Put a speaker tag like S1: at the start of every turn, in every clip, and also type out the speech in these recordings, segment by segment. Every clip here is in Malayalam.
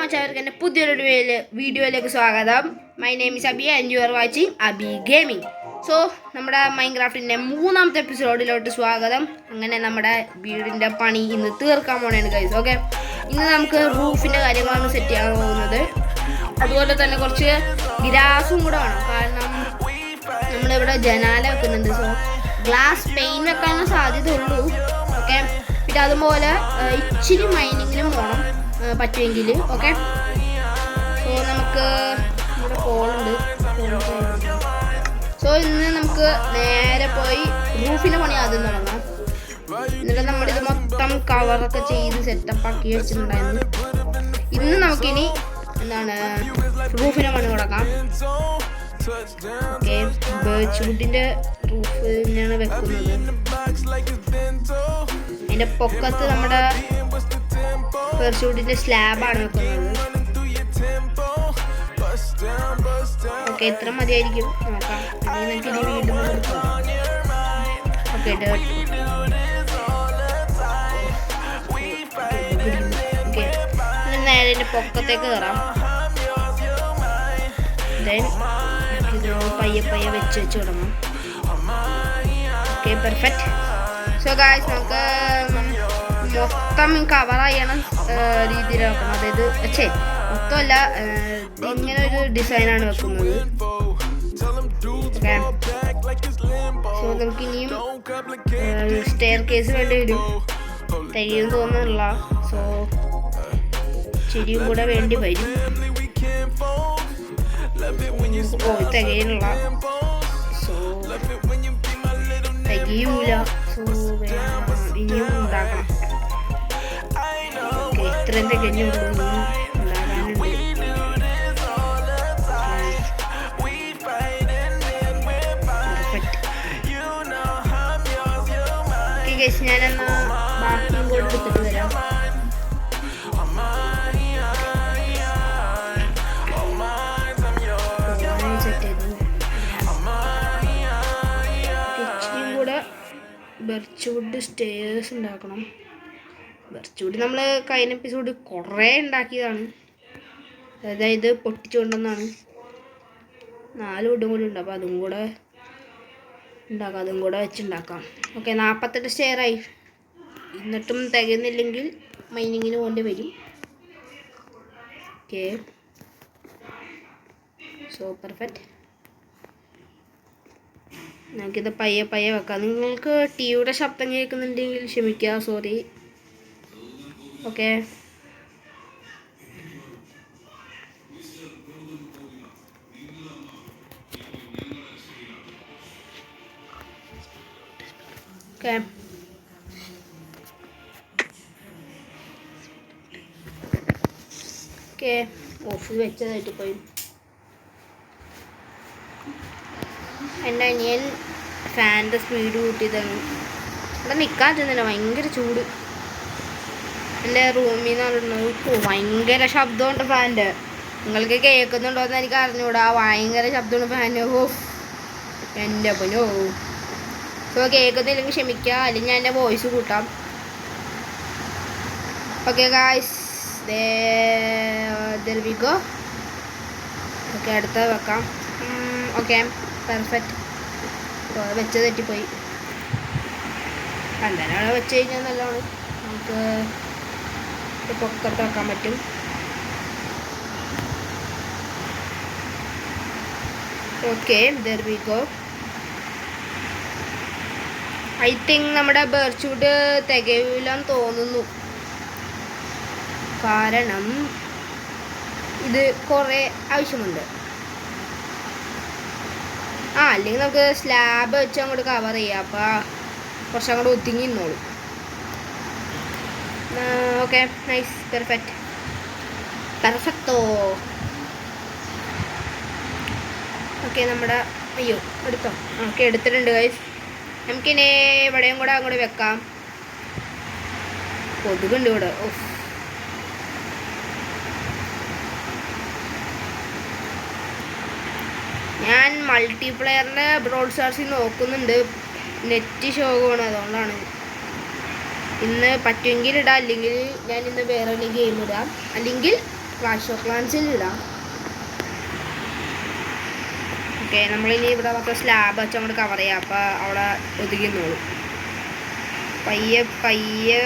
S1: മച്ചവർക്ക് എൻ്റെ പുതിയൊരു വീഡിയോയിലേക്ക് സ്വാഗതം. My name is Abi and you are watching Abi gaming. So നമ്മുടെ മൈൻക്രാഫ്റ്റിൻ്റെ 3ാമത്തെ എപ്പിസോഡിലോട്ട് സ്വാഗതം. അങ്ങനെ നമ്മുടെ വീടിൻ്റെ പണി ഇന്ന് തീർക്കാൻ പോണേണ് ഗൈസ്. ഓക്കെ, ഇന്ന് നമുക്ക് റൂഫിൻ്റെ കാര്യങ്ങളാണ് സെറ്റ് ചെയ്യാൻ പോകുന്നത്. അതുപോലെ തന്നെ കുറച്ച് ഗ്രാസും കൂടെ വേണം, കാരണം നമ്മളിവിടെ ജനാല വെക്കുന്നുണ്ട്. സോ ഗ്ലാസ് പെയിൻ വെക്കാനും സാധ്യത ഉള്ളൂ. ഓക്കെ, പിന്നെ അതുപോലെ ഇച്ചിരി മൈനിങ്ങിലും പോകണം പറ്റുമെങ്കിൽ. ഓക്കെ, സോ നമുക്ക് ഇവിടെ കോളുണ്ട്. സോ ഇന്ന് നമുക്ക് നേരെ പോയി റൂഫിൻ്റെ പണി ആദ്യം തുടങ്ങാം. എന്നിട്ട് നമ്മളിത് മൊത്തം കവറൊക്കെ ചെയ്ത് സെറ്റപ്പ് ആക്കി വെച്ചിട്ടുണ്ടായിരുന്നു. ഇന്ന് നമുക്കിനി എന്താണ് റൂഫിൻ്റെ പണി തുടങ്ങാം. ഓക്കെ, ബേർച്ച് വുഡിൻ്റെ റൂഫ് തന്നെയാണ് വെക്കുന്നത്. അതിൻ്റെ പൊക്കത്ത് നമ്മുടെ ബേർച്ച് വുഡിൻ്റെ സ്ലാബാണ് വെക്കുന്നത്. ഓക്കെ, ഇത്ര മതിയായിരിക്കും, നോക്കാം. നമുക്ക് ഇനി വീണ്ടും ഓക്കെ ഓക്കെ, നേരെ എൻ്റെ പൊക്കത്തേക്ക് കയറാം. ദെൻ പയ്യെ പയ്യെ വെച്ച് തുടങ്ങാം. Okay, perfect. സോ ഗായ്സ്, നമുക്ക് മൊത്തം കവർ ചെയ്യണം രീതിയിൽ വെക്കണം. അതായത് മൊത്തമല്ല, ഇങ്ങനെ ഒരു ഡിസൈനാണ് വെക്കുന്നത്. ഓക്കെ, സോ നമുക്ക് ഇനിയും സ്റ്റെയർ കേസ് വേണ്ടി വരും. തികയും തോന്നുന്നില്ല. സോ ചിരിയും കൂടെ വേണ്ടി വരും. തികയില്ല. സോ തികയൂല. സോ ഇനിയും ഉണ്ടാക്കണം. ഓക്കെ, ഇത്രയും തികഞ്ഞുള്ളൂ, ഉണ്ടാകാനുണ്ട്. ഓക്കെ ഗൈസ്, ഞാനെന്നാ ബാക്കിയും കൂടെ എടുത്തിട്ട് വരാം. ബെർച്ച് വുഡ് സ്റ്റെയർസ് ഉണ്ടാക്കണം. ബെർച്ച് വുഡ് നമ്മൾ കഴിഞ്ഞ എപ്പിസോഡ് കുറേ ഉണ്ടാക്കിയതാണ്. അതായത് പൊട്ടിച്ചുകൊണ്ടെന്നാണ്. 4 വുഡും കൂടി ഉണ്ട്, അപ്പോൾ അതും കൂടെ ഉണ്ടാക്കാം. അതും കൂടെ വെച്ചുണ്ടാക്കാം. ഓക്കെ, 48 സ്റ്റെയറായി. എന്നിട്ടും തികയുന്നില്ലെങ്കിൽ മൈനിങ്ങിന് പോകേണ്ടി വരും. Okay, so perfect. നമുക്കിത് പയ്യെ പയ്യെ വെക്കാം. നിങ്ങൾക്ക് ടിവിയുടെ ശബ്ദം കേൾക്കുന്നുണ്ടെങ്കിൽ ക്ഷമിക്കുക, sorry. Okay, okay, okay. Off വെച്ചതായിട്ട് പോയി. എൻ്റെ അനിയൻ ഫാനിൻ്റെ സ്പീഡ് കൂട്ടിയതാണ്. ഇവിടെ നിൽക്കാൻ ചെന്നില്ല, ഭയങ്കര ചൂട്. എൻ്റെ റൂമിൽ നിന്ന് പറഞ്ഞിട്ടുണ്ടോ ഭയങ്കര ശബ്ദമുണ്ട് ഫാനിൻ്റെ. നിങ്ങൾക്ക് കേൾക്കുന്നുണ്ടോ എന്ന് എനിക്ക് അറിഞ്ഞുകൂടാ. ഭയങ്കര ശബ്ദമാണ് ഫാന്. ഓ എൻ്റെ പൊന്നോ. സോ കേൾക്കുന്നില്ലെങ്കിൽ ക്ഷമിക്കുക, അല്ലെങ്കിൽ ഞാൻ എൻ്റെ വോയിസ് കൂട്ടാം. Okay guys, there we go. Okay, അടുത്ത വെക്കാം. Okay, perfect. വെച്ച് തെറ്റിപ്പോയി. പന്തലാണ് വെച്ച് കഴിഞ്ഞാൽ നല്ലതാണ്. നമുക്ക് പൊക്കത്ത് വെക്കാൻ പറ്റും. Okay, there we go. I think നമ്മുടെ ബെർച്ച് വുഡ് തികയില്ലെന്ന് തോന്നുന്നു. കാരണം ഇത് കുറേ ആവശ്യമുണ്ട്. അല്ലെങ്കിൽ നമുക്ക് സ്ലാബ് വെച്ച് അങ്ങോട്ട് കവർ ചെയ്യാം. അപ്പോൾ കുറച്ച് അങ്ങോട്ട് ഒതുങ്ങി നിന്നോളും. ഓക്കെ, നൈസ്, പെർഫെക്റ്റ്, പെർഫെക്റ്റോ. ഓക്കെ, നമ്മുടെ എടുത്തോ. ഓക്കെ, എടുത്തിട്ടുണ്ട് ഗൈസ്. നമുക്കിനി ഇവിടെയും കൂടെ അങ്ങോട്ട് വെക്കാം. കൊതുകുണ്ട് ഇവിടെ. ഓഫ്, ഞാൻ മൾട്ടിപ്ലെയറിൻ്റെ ബ്രോഡ് സ്റ്റാർസിൽ നോക്കുന്നുണ്ട്. നെറ്റ് ശോകമാണ്, അതുകൊണ്ടാണ്. ഇന്ന് പറ്റുമെങ്കിൽ ഇടാം, അല്ലെങ്കിൽ ഞാൻ ഇന്ന് വേറെ ഗെയിം ഇടാം. അല്ലെങ്കിൽ ക്ലാഷ് ഓഫ് ക്ലാൻസിൽ ഇടാം. ഓക്കെ, നമ്മളിനി ഇവിടെ മൊത്തം സ്ലാബ് വെച്ച് അങ്ങോട്ട് കവർ ചെയ്യാം. അപ്പോൾ അവിടെ ഒതുങ്ങിന്നോളൂ പയ്യെ പയ്യെ.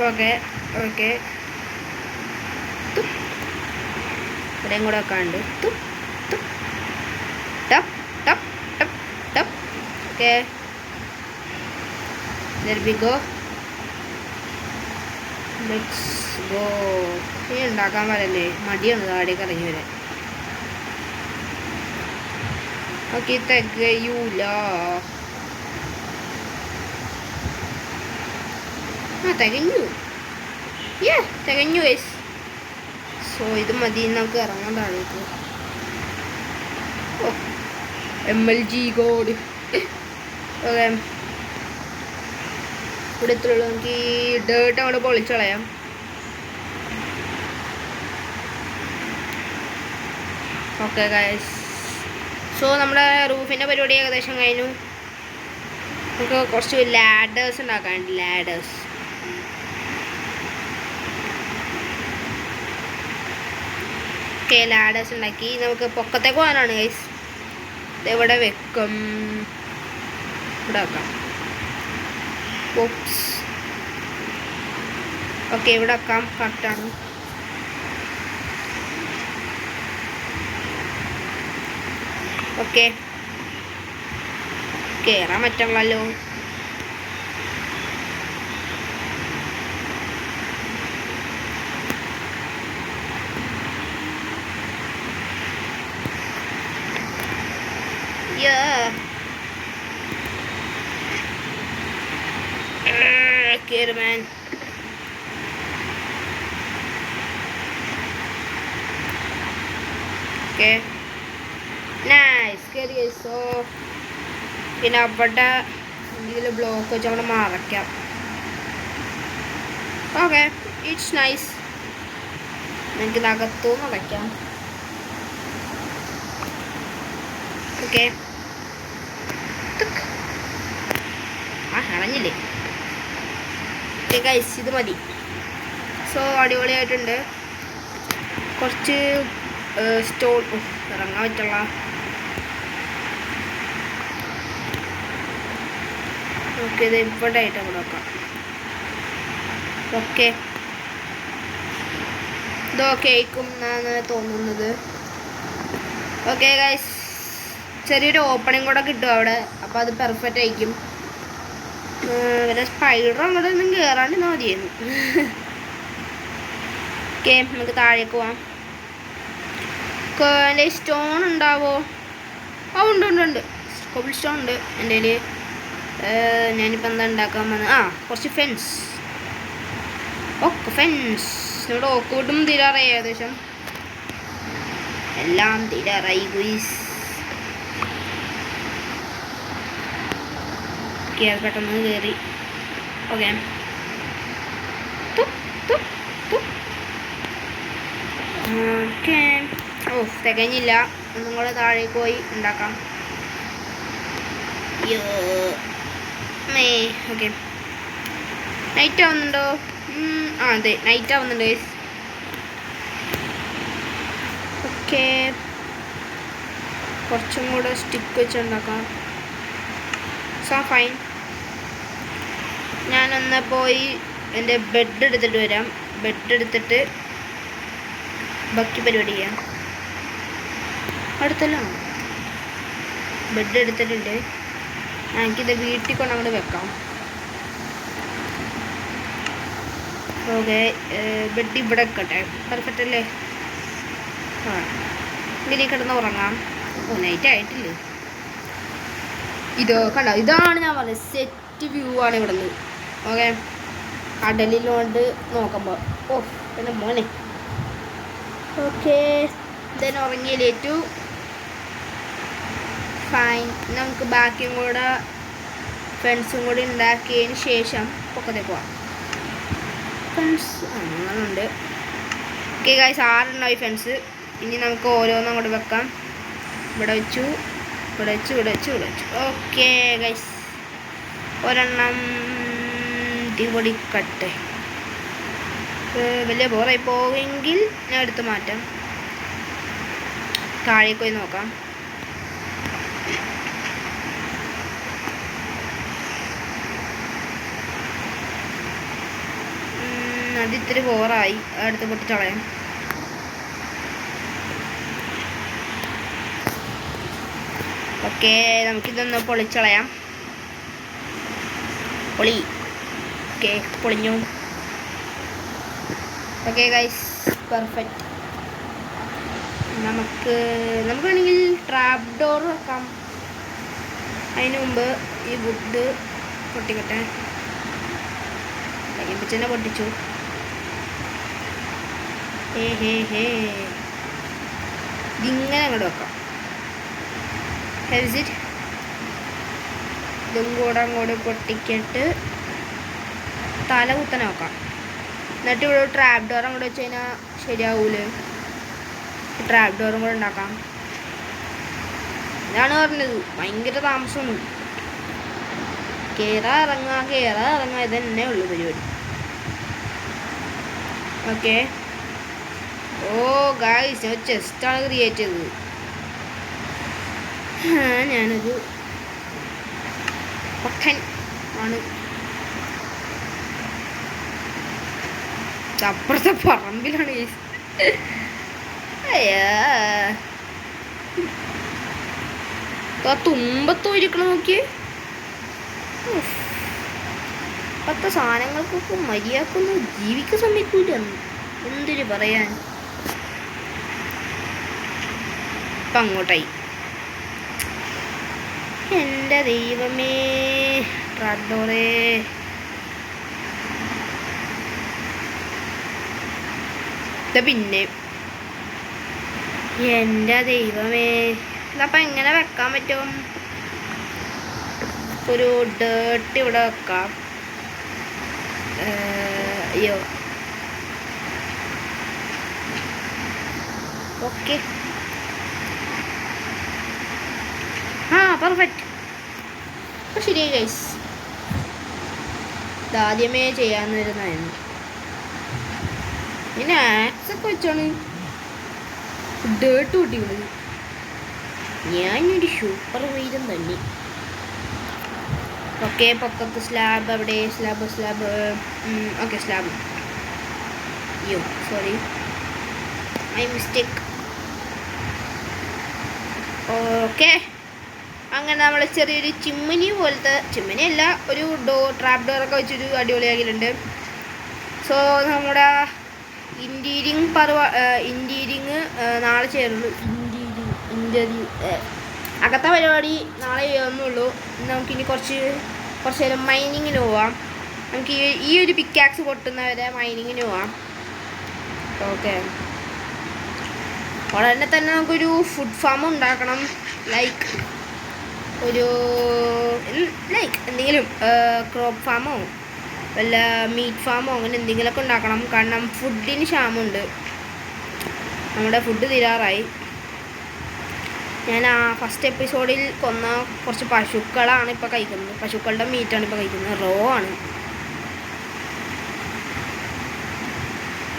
S1: ഓക്കെ ഓക്കെ, ഇവിടെയും കൂടെ വെക്കാണ്ട് ടപ്പ് ടപ്പ് ടപ്പ് ടപ്പ്. Okay, let me go. Let's go. ഈ ഉണ്ടാക്കാൻ വരല്ലേ, മടിയാണ് താടിയൊക്കെ ഇറങ്ങി വരാൻ. ഓക്കെ, തികയൂല. തികഞ്ഞു. തികഞ്ഞു ഗൈസ്. സോ ഇത് മതി, നമുക്ക് ഇറങ്ങാൻ താഴേക്ക്. ഓ, MLG കോഡ്. ഓക്കെ, ഇവിടെ എത്രയുള്ളൂ. നമുക്ക് ഈ ഡേർട്ട് അങ്ങോട്ട് പൊളിച്ചു കളയാം. ഓക്കെ ഗൈസ്, സോ നമ്മുടെ റൂഫിൻ്റെ പരിപാടി ഏകദേശം കഴിഞ്ഞു. നമുക്ക് കുറച്ച് ലാഡേഴ്സ് ഉണ്ടാക്കാനുണ്ട്. ലാഡേഴ്സ് ഓക്കെ, ലാഡേഴ്സ് ഉണ്ടാക്കി നമുക്ക് പൊക്കത്തേക്ക് പോകാനാണ് ഗൈസ്. ഇതെവിടെ വെക്കും? ഇവിടെ വെക്കാം. ഓപ്സ്. ഓക്കെ, ഇവിടെ വെക്കാം. കറക്റ്റാണ്. ഓക്കെ, കയറാൻ പറ്റുള്ളല്ലോ. Kid man. Okay. Nice. Good guys. So പിന്നെ അവിടെ ഇതിൽ ബ്ലോക്ക് വെച്ച് അവിടെ മറയ്ക്കാം. Okay, it's nice. നമുക്ക് ഇതകത്തുനിന്ന് വയ്ക്കാം. ഓക്കെ, അണഞ്ഞില്ലേ? ഓക്കെ ഗൈസ്, ഇത് മതി. സോ അടിപൊളിയായിട്ടുണ്ട്. കുറച്ച് സ്റ്റോൺ ഇറങ്ങാൻ പറ്റുള്ള. ഓക്കെ, ഇത് ഇവിടെ ആയിട്ട് അവിടെ വെക്കാം. ഓക്കെ, ഇതൊക്കെ ആയിരിക്കും എന്നാണ് തോന്നുന്നത്. ഓക്കെ ഗൈസ്, ചെറിയൊരു ഓപ്പണിങ് കൂടെ കിട്ടും അവിടെ. അപ്പോൾ അത് പെർഫെക്റ്റ് ആയിരിക്കും. പിന്നെ സ്പൈഡർ അങ്ങോട്ട് ഒന്നും കയറാണ്ട് മതിയായിരുന്നു. ഓക്കെ, നമുക്ക് താഴേക്ക് പോവാം. സ്റ്റോൺ ഉണ്ടാവോ? ആ, ഉണ്ട് ഉണ്ട് ഉണ്ട്. കോബിൾ സ്റ്റോൺ ഉണ്ട് എൻ്റെ കയ്യിൽ. ഞാനിപ്പോൾ എന്താ ഉണ്ടാക്കാൻ വന്നത്? കുറച്ച് ഫെൻസ്. Okay, fence. ഇവിടെ ഓക്കോട്ടും തീരാറായി ഏകദേശം. എല്ലാം തീരാറായി ഗുയിസ്. അത് പെട്ടെന്ന് കയറി. Okay, okay. ഓ, തികഞ്ഞില്ല. ഒന്നും കൂടെ താഴേക്ക് പോയി ഉണ്ടാക്കാം. ഓക്കെ, നൈറ്റ് ആവുന്നുണ്ടോ? അതെ, നൈറ്റ് ആവുന്നുണ്ട് ഗൈസ്. ഓക്കെ, കുറച്ചും കൂടെ സ്റ്റിക്ക് വെച്ച് ഉണ്ടാക്കാം. So fine. ഞാനൊന്ന് പോയി എൻ്റെ ബെഡ് എടുത്തിട്ട് വരാം. ബെഡ് എടുത്തിട്ട് ബാക്കി പരിപാടി ചെയ്യാം. അടുത്തല്ലോ ബെഡ് എടുത്തിട്ടുണ്ട്. എനിക്കിത് വീട്ടിൽ കൊണ്ട് അങ്ങോട്ട് വെക്കാം. ഓക്കെ, ബെഡ് ഇവിടെ വെക്കട്ടെ. പെർഫെക്റ്റ് അല്ലേ? ഇങ്ങനെ കിടന്ന് ഉറങ്ങാം. ഓ, നൈറ്റ് ആയിട്ടില്ലേ? ഇത് കണ്ടോ, ഇതാണ് ഞാൻ പറഞ്ഞത്. സെറ്റ് വ്യൂ ആണ് ഇവിടെ നിന്ന്. ഓക്കെ, കടലിലോണ്ട് നോക്കുമ്പോൾ. ഓ, പിന്നെ മോനെ. ഓക്കെ, ഇതന്നെ ഉറങ്ങിയില്ലേറ്റു. ഫൈൻ. നമുക്ക് ബാക്കിയും കൂടെ ഫ്രണ്ട്സും കൂടി ഉണ്ടാക്കിയതിന് ശേഷം പൊക്കത്തേക്ക് പോവാം. ഫ്രണ്ട്സ് അങ്ങനുണ്ട്. ഓക്കെ ഗൈസ്, 6 ഉണ്ടായി ഫ്രണ്ട്സ്. ഇനി നമുക്ക് ഓരോന്നും അങ്ങോട്ട് വെക്കാം. ഇവിടെ വെച്ചു, ഇവിടെ വെച്ചു, ഇവിടെ വെച്ചു, ഇവിടെ വെച്ചു. ഓക്കെ ഗൈസ്, ഒരെണ്ണം പൊടിക്കട്ടെ. വലിയ ബോറായി പോയെങ്കിൽ ഞാൻ എടുത്ത് മാറ്റാം. താഴേക്ക് പോയി നോക്കാം. അത് ഇത്തിരി ബോറായി, അടുത്ത് പൊട്ടിച്ചളയാം. ഓക്കെ, നമുക്കിതൊന്ന് പൊളിച്ചളയാം. പൊളി. ഓക്കെ, പൊളിഞ്ഞു. Okay guys, perfect. നമുക്ക് വേണമെങ്കിൽ ട്രാപ്പ് ഡോർ വെക്കാം. അതിന് മുമ്പ് ഈ വുഡ് പൊട്ടിക്കട്ടെ. തന്നെ പൊട്ടിച്ചു. ഇതിങ്ങനെ അങ്ങോട്ട് വെക്കാം. ഹെൽസിറ്റ് ഇതും കൂടെ അങ്ങോട്ട് പൊട്ടിക്കിട്ട് തല കുത്തനെ വെക്കാം. എന്നിട്ട് ഇവിടെ ട്രാപ്പ് ഡോർ അങ്ങോട്ട് വെച്ച് കഴിഞ്ഞാൽ ശരിയാവൂലേ? ട്രാപ്പ് ഡോറും കൂടെ ഉണ്ടാക്കാം. ഇതാണ് പറഞ്ഞത്, ഭയങ്കര താമസമാണ്. കയറാ ഇറങ്ങുക ഇതന്നെ ഉള്ളു പരിപാടി. ഓക്കെ. ഓ ഗായ്സ്, ഞാൻ ചെസ്റ്റാണ് ക്രിയേറ്റ് ചെയ്തത്. ഞാനൊരു പൊട്ടൻ ആണ്. അപ്പുറത്തെ പറമ്പിലാണ് ഗൈസ്. അയ്യാ, തുമ്പത്തോ ഇരിക്കണം നോക്കിയേ. ഇപ്പത്തെ സാധനങ്ങൾക്കൊക്കെ മര്യാദക്കൊന്നും ജീവിക്കാൻ സമ്മതിക്കൂല. എന്തൊരു പറയാൻ. ഇപ്പം അങ്ങോട്ടായി. എൻ്റെ ദൈവമേ, ട്രാഡോറേ. പിന്നെ എൻ്റെ ദൈവമേ, ഇതപ്പം എങ്ങനെ വെക്കാൻ പറ്റും? ഒരു ഡേർട്ട് ഇവിടെ വെക്കാം. അയ്യോ, ഓക്കെ. പെർഫെക്റ്റ്. അപ്പോൾ ശരിയായി ഗൈസ്. ഇതാദ്യമേ ചെയ്യാൻ വരുന്നതായിരുന്നു. പിന്നെ ആക്സൊക്കെ വെച്ചാണ് ഡേർട്ട് കൂട്ടിയുള്ളത്. ഞാനൊരു സൂപ്പർ വീരം തന്നെ. ഓക്കെ, പൊക്കത്ത് സ്ലാബ്. അവിടെ സ്ലാബ്. Okay, slab. അയ്യോ, സോറി, മൈ മിസ്റ്റേക്ക്. ഓക്കെ, അങ്ങനെ നമ്മൾ ചെറിയൊരു ചിമ്മിനി പോലത്തെ, ചിമ്മിനിയല്ല, ഒരു ട്രാപ്പ് ഡോറൊക്കെ വെച്ചൊരു അടിപൊളിയാക്കിയിട്ടുണ്ട്. സോ നമ്മുടെ ഇൻറ്റീരിയറിങ് നാളെ ചേരുള്ളൂ. അകത്തെ പരിപാടി നാളെ ചെയ്യുന്നുള്ളൂ. നമുക്കിനി കുറച്ച് നേരം മൈനിങ്ങിന് പോവാം. നമുക്ക് ഈ ഒരു പിക്കാക്സ് പൊട്ടുന്നവരെ മൈനിങ്ങിന് പോവാം. ഓക്കെ, ഉടനെ തന്നെ നമുക്കൊരു ഫുഡ് ഫാം ഉണ്ടാക്കണം. ലൈക്ക് എന്തെങ്കിലും ക്രോപ്പ് ഫാമോ വല്ല മീറ്റ് ഫാമോ അങ്ങനെ എന്തെങ്കിലുമൊക്കെ ഉണ്ടാക്കണം. കാരണം ഫുഡിന് ക്ഷാമമുണ്ട്. നമ്മുടെ ഫുഡ് തീരാറായി. ഞാൻ ആ ഫസ്റ്റ് എപ്പിസോഡിൽ കൊന്ന കുറച്ച് പശുക്കളാണ് ഇപ്പോൾ കഴിക്കുന്നത്. പശുക്കളുടെ മീറ്റാണ് ഇപ്പോൾ കഴിക്കുന്നത്. റോ ആണ്.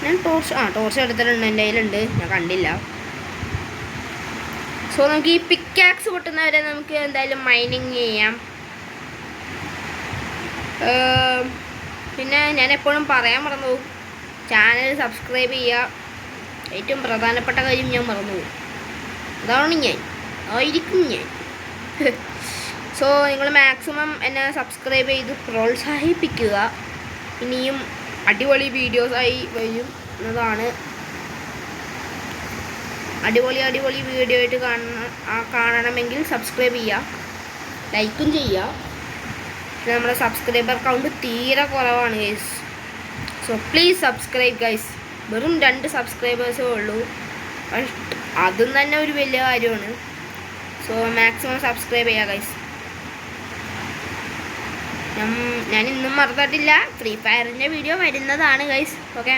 S1: ഞാൻ ടോർച്ച് എടുത്തിട്ടുണ്ട്, എൻ്റെ കയ്യിലുണ്ട്, ഞാൻ കണ്ടില്ല. സോ നമുക്ക് ഈ പിക്കാക്സ് പൊട്ടുന്നവരെ നമുക്ക് എന്തായാലും മൈനിങ് ചെയ്യാം. പിന്നെ ഞാൻ എപ്പോഴും പറയാൻ മറന്നു പോകും, ചാനൽ സബ്സ്ക്രൈബ് ചെയ്യുക. ഏറ്റവും പ്രധാനപ്പെട്ട കാര്യം ഞാൻ മറന്നുപോകും. ആയിരിക്കും ഞാൻ. സോ നിങ്ങൾ മാക്സിമം എന്നെ സബ്സ്ക്രൈബ് ചെയ്ത് പ്രോത്സാഹിപ്പിക്കുക. ഇനിയും അടിപൊളി വീഡിയോസായി വരും എന്നതാണ്. അടിപൊളി വീഡിയോ ആയിട്ട് കാണണമെങ്കിൽ സബ്സ്ക്രൈബ് ചെയ്യുക, ലൈക്കും ചെയ്യുക. നമ്മുടെ സബ്സ്ക്രൈബർ കൗണ്ട് തീരെ കുറവാണ് guys. So please subscribe guys. വെറും 2 സബ്സ്ക്രൈബേഴ്സേ ഉള്ളൂ. അതും തന്നെ ഒരു വലിയ കാര്യമാണ്. സോ മാക്സിമം സബ്സ്ക്രൈബ് ചെയ്യുക ഗൈസ്. ഞാൻ ഇന്നും മറന്നിട്ടില്ല, ഫ്രീ ഫയറിൻ്റെ വീഡിയോ വരുന്നതാണ് ഗൈസ്. ഓക്കെ,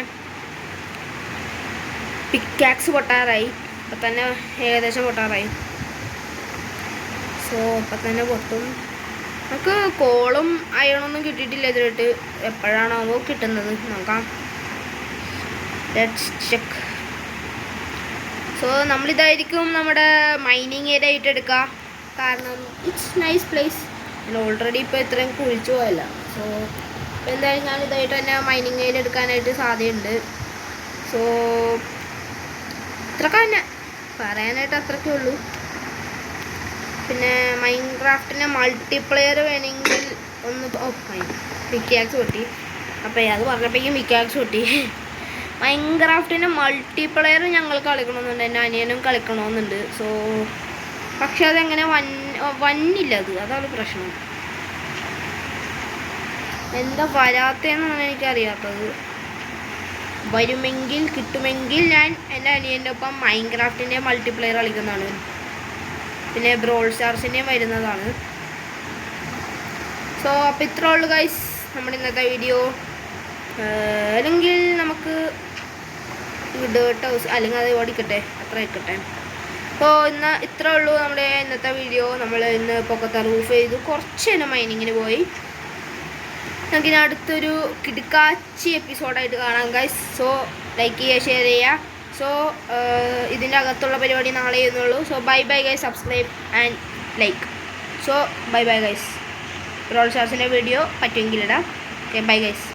S1: പിക്കാക്സ് പൊട്ടാറായി. ഇപ്പം തന്നെ ഏകദേശം പൊട്ടാറായി. സോ ഇപ്പം തന്നെ പൊട്ടും. നമുക്ക് കോളും അയണൊന്നും കിട്ടിയിട്ടില്ല ഇതിലിട്ട്. എപ്പോഴാണോ കിട്ടുന്നത് നോക്കാം. Let's check. സോ നമ്മളിതായിരിക്കും നമ്മുടെ മൈനിങ് ഏരിയ ആയിട്ട് എടുക്കുക. കാരണം ഇറ്റ്സ് നൈസ് പ്ലേസ്. ഞാൻ ഓൾറെഡി ഇപ്പോൾ ഇത്രയും കുഴിച്ചു പോയല്ല. സോ എന്തായാലും ഞാൻ ഇതായിട്ട് തന്നെ മൈനിങ് ഏരിയ എടുക്കാനായിട്ട് സാധ്യതയുണ്ട്. സോ ഇത്രയൊക്കെ തന്നെ പറയാനായിട്ട് അത്രയ്ക്കേ ഉള്ളൂ. പിന്നെ മൈൻക്രാഫ്റ്റിന് മൾട്ടിപ്ലെയർ വേണമെങ്കിൽ ഒന്ന് വിക്കാക്സ് പൊട്ടി. അപ്പോൾ അത് പറഞ്ഞപ്പോഴേക്കും വിക്കാക്സ് പൊട്ടി. മൈൻക്രാഫ്റ്റിന് മൾട്ടിപ്ലെയർ ഞങ്ങൾ കളിക്കണമെന്നുണ്ട്, എൻ്റെ അനിയനും കളിക്കണമെന്നുണ്ട്. സോ പക്ഷെ അതെങ്ങനെ വന്നില്ല, അതാണ് പ്രശ്നം. എന്താ വരാത്തതെന്നാണ് എനിക്കറിയാത്തത്. വരുമെങ്കിൽ കിട്ടുമെങ്കിൽ ഞാൻ എൻ്റെ അനിയൻ്റെ ഒപ്പം മൈൻക്രാഫ്റ്റിൻ്റെ മൾട്ടിപ്ലെയർ കളിക്കുന്നതാണ്. പിന്നെ ബ്രോൾ സ്റ്റാർസിൻ്റെയും വരുന്നതാണ്. സോ അപ്പോൾ ഇത്രേ ഉള്ളൂ ഗൈസ് നമ്മുടെ ഇന്നത്തെ വീഡിയോ. അല്ലെങ്കിൽ നമുക്ക് ഡേർട്ട് ഹൗസ് അല്ലെങ്കിൽ അത് ഓടിക്കട്ടെ, അത്ര ആയിക്കോട്ടെ. അപ്പോൾ ഇന്ന് ഇത്രേ ഉള്ളൂ നമ്മുടെ ഇന്നത്തെ വീഡിയോ. നമ്മൾ ഇന്ന് പൊക്കത്തെ റൂഫ് ചെയ്തു, കുറച്ച് നേരം മൈനിങ്ങിന് പോയി. നമുക്കിനി അടുത്തൊരു കിടുക്കാച്ചി എപ്പിസോഡായിട്ട് കാണാം ഗൈസ്. സോ ലൈക്ക് ചെയ്യുക, ഷെയർ ചെയ്യുക. സോ ഇതിൻ്റെ അകത്തുള്ള പരിപാടി നാളെ ചെയ്യുന്നുള്ളൂ. So bye bye guys, subscribe and like. So bye bye guys. Brawl സ്റ്റാർസിൻ്റെ വീഡിയോ പറ്റുമെങ്കിൽ ഇടാം. Okay bye guys.